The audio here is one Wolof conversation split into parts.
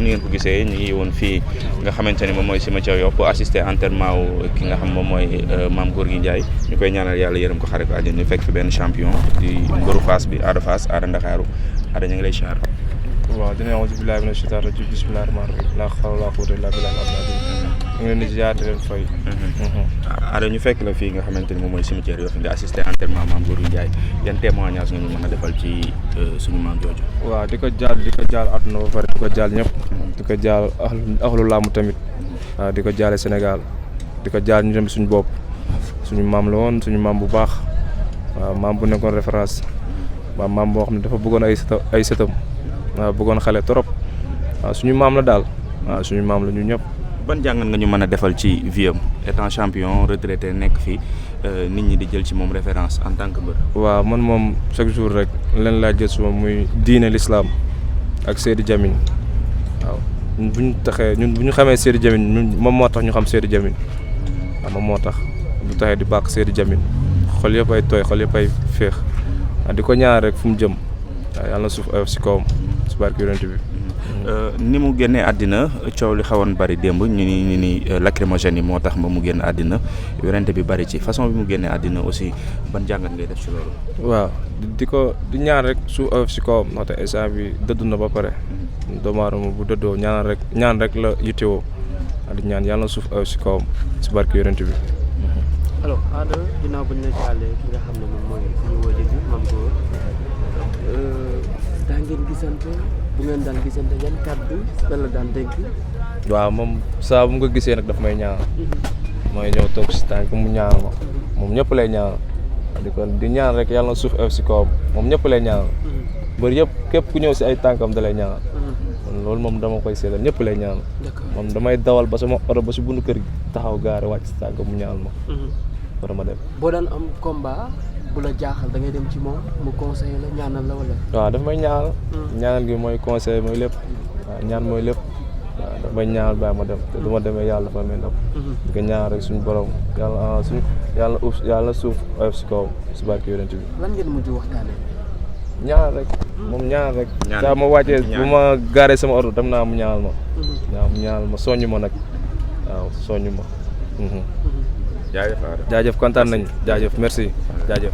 comme ni ngeen ko gisee ñu ngi woon fii nga xamante ni moom mooy cimetière Yoff pour assister enterrement wu ki nga xam moom mooy Mame Gorgui Ndiaye ñu koy ñaanal yàlla yërëm ko xare ko àjjana ñu fekk fi benn champion di mbëru Fass bi Ada Fass Ada Ndakaaru Ada ñu ngi lay siyaar. waaw dina auzu billaahi mina shaytaani rajiim bismillaahi rahmaani rahiim laa hawla wa laa quwwata illaa billaahil aliyyil aziim ñu ngi leen di ziar di leen fay. Ada ñu fekk la fii nga xamante ni moom mooy cimetière Yoff nga assister enterrement Mame Gorgui Ndiaye yan témoignage nga ñu mën a defal ci suñu maam jooju. waaw di ko jaal àdduna ba pare di ko jaal ñëpp. di ko jaal ahlu làmb tamit. waaw di ko jaale Sénégal di ko jaal ñu tamit suñu bopp suñu maam la woon suñu maam bu baax waaw maam bu nekkoon référence waaw maam boo xam ne dafa bëggoon ay sëtam waaw bëggoon xale trop waaw suñu maam la daal waaw suñu maam la ñu ñëpp. ban jàngat nga ñu mën a defal ci vie am étant champion retraité nekk fii nit ñi di jël ci moom référence en tant que mbër. waaw man moom chaque jour rek leen laa jël suma muy diine l'islam ak Seydi Djamine waaw ñun bu ñu xamee Seydi Djamine ñun moom moo tax ñu xam Seydi Djamine waaw moom moo tax bu taxee di bàkk Seydi Djamine xol yëpp ay tooy xol yëpp ay féex di ko ñaan rek fu mu jëm waaw yàlla na suuf oyof si kawam si barke yonent bi. ni mu génnee àddina coow li xawoon bari démb ñu ni lacrymogène yi moo tax ba mu génn àddina werante bi bari ci façon bi mu génnee àddina aussi ban jàngat ngay def ci loolu. waaw di ñaan rek suuf oyof si kawam ndaxte instant bi dëddu na ba pare doomu aadama bu dëddoo ñaan rek la yittewoo di ñaan yàlla na suuf oyof si kawam si barke yonent bi. alors Ada ginnaaw bu ñu la jàllee ki nga xam ne moom mooy suñu wóor ji Mame Gor daa ngeen gisante bu ngeen daan gisante yan kàddu la daan dénk. waaw moom saa bu nga gisee nag daf may ñaanal. mooy ñëw toog si tànk mu ñaanal ma moom ñëpp lay ñaanal di ñaan rek yàlla na suuf oyof si kawam moom ñëpp lay ñaanal. bëri yëpp képp ku ñëw si ay tànkam da lay ñaanal. loolu moom dama koy seetal ñëpp lay ñaanal. moom damay dawal ba sama oto ba si bundu kër gi taxaw gaare wàcc si tànk mu ñaanal ma. war ma dem. boo daan am combat bu la jaaxal da ngay dem ci moom mu conseiller la ñaanal la wala. waaw daf may ñaanal. ñaanal gi mooy conseil mooy lépp. waaw ñaan mooy lépp. waaw daf may ñaanal bàyyi ma dem te du ma demee yàlla dafa may ndam. di ko ñaan rek suñu borom yàlla suuf oyof si kawam si barke yonent bi. lan ngeen mujj waxtaanee. ñaanal rek moom ñaanal rek. saa ma wàccee bu ma gaaree sama oto dem naa mu ñaanal ma. waaw mu ñaanal ma soññ ma nag waaw soññ ma. jaajëf kontaan nañu jaajëf merci jaajëf.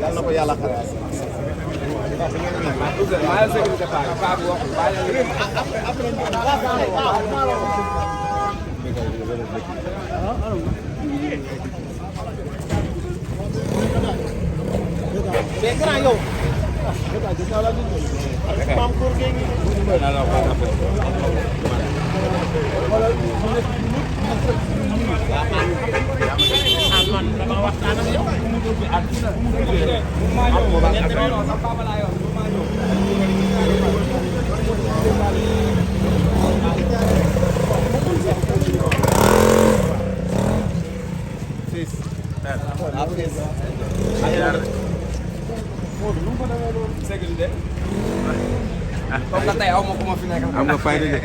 yàlla na ko yàlla xaral am nga fayda de.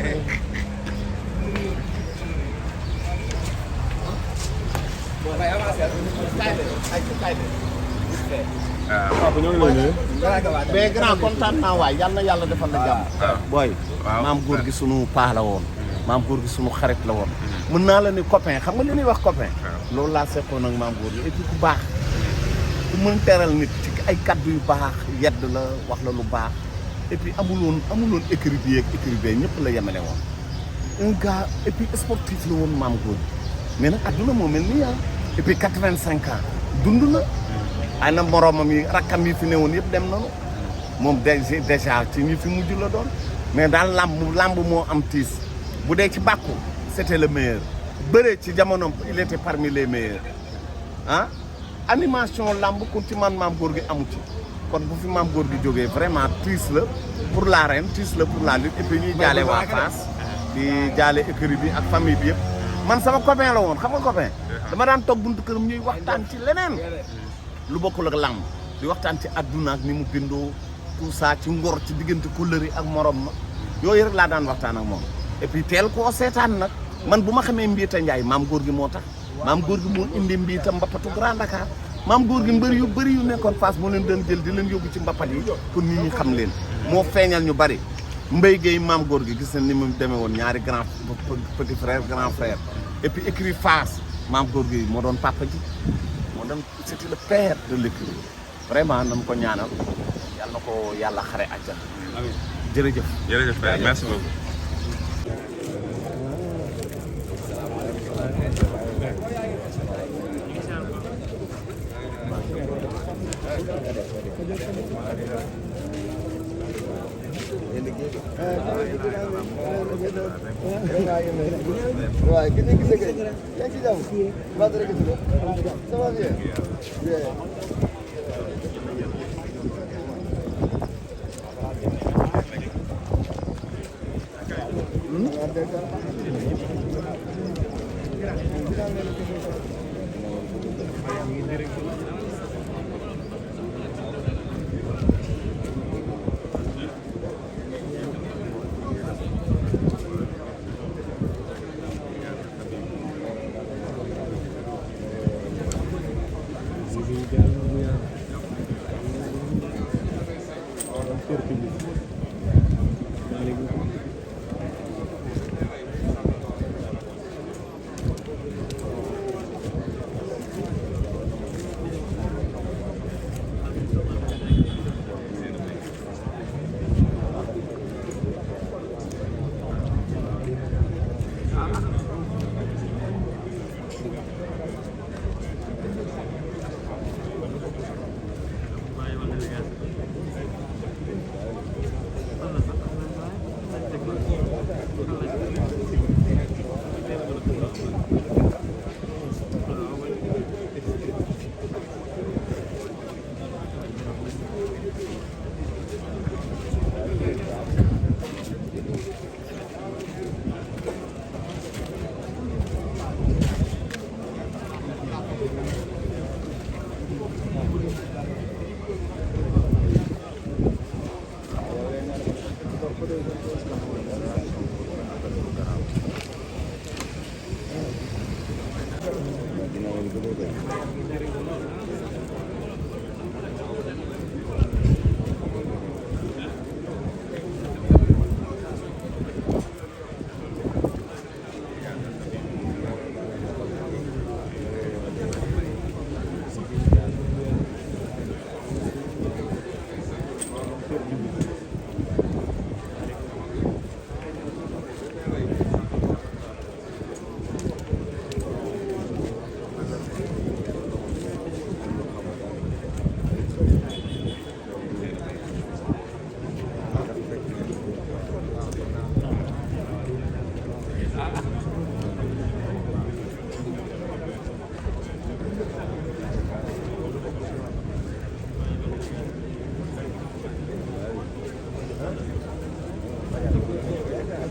mais grand kontaan naa waay yal na yàlla defal la jàmm. booy maam góor gi sunu paa la woon. maam góor gi sunu xarit la woon. mën naa la ni copain xam nga li ñuy wax copain. loolu laa seqoon ak maam góor gi et puis ku baax. ku mën teral nit ci ay kaddu yu baax yedd la wax la lu baax. et puis amuloon écrit bi yeeg écrit bee ñëpp la yemale woon. un gars et puis sportif la woon maam góor gi mais nag adduna moo mel nii ah. et puis 85 ans dund na. ay na moroomam yi rakkam yi fi newoon yëpp dem nañu. moom déjà ci ñi fi mujj la doon. mais daal lamb moo am tiis. bu dee ci bàkku c'était le meilleur. bëree ci jamonoom il était parmi les meilleurs. ah animation lamb ku ci man maam góor gi amu ci. kon bu fi maam góor gi jógee vraiment triste la pour l'arène triste la pour la lutte et puis ñuy jaale waa Fass. di jaale écurie bi ak famille bi yëpp. man sama copain la woon xam nga copain. dama daan toog buntu këram ñuy waxtaan ci leneen. lu bokkul ak làmb di waxtaan ci àdduna ak ni mu bindoo tout ça ci ngor ci diggante kóllëre ak morom ma yooyu rek laa daan waxtaan ak moom. et puis teel koo seetaan nag man bu ma xamee Mbiita Njaay maam góor gi moo tax maam góor gi moo indi Mbiita mbappatu Grand Dakar maam góor gi mbëri yu bëri yu nekkoon Fass moo leen doon jël di leen yóbbu ci mbappat yi pour nit ñi xam leen moo feeñal ñu bëri. Mbaye Gueye maam góor gi gis na ni mu demee woon ñaari grand petit frère grand frère et puis écurie Fass maam góor gi moo doon papa ji moo doon c'était le père de l'écurie vraiment na mu ko ñaanal yàlla na ko yàlla xare àjjana. amiin jërëjëf. jërëjëf père merci beaucoup. waaw gis nañ gis nga yaa ngi ci jàmm mbaa dara gis nga ça va bien.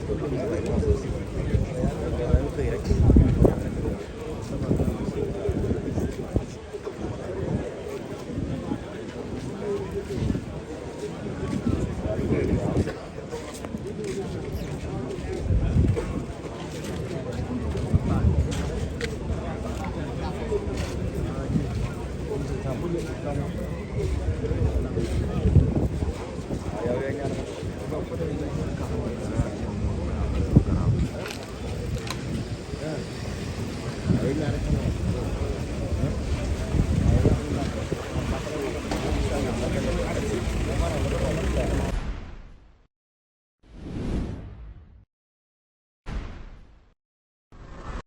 Ayo yang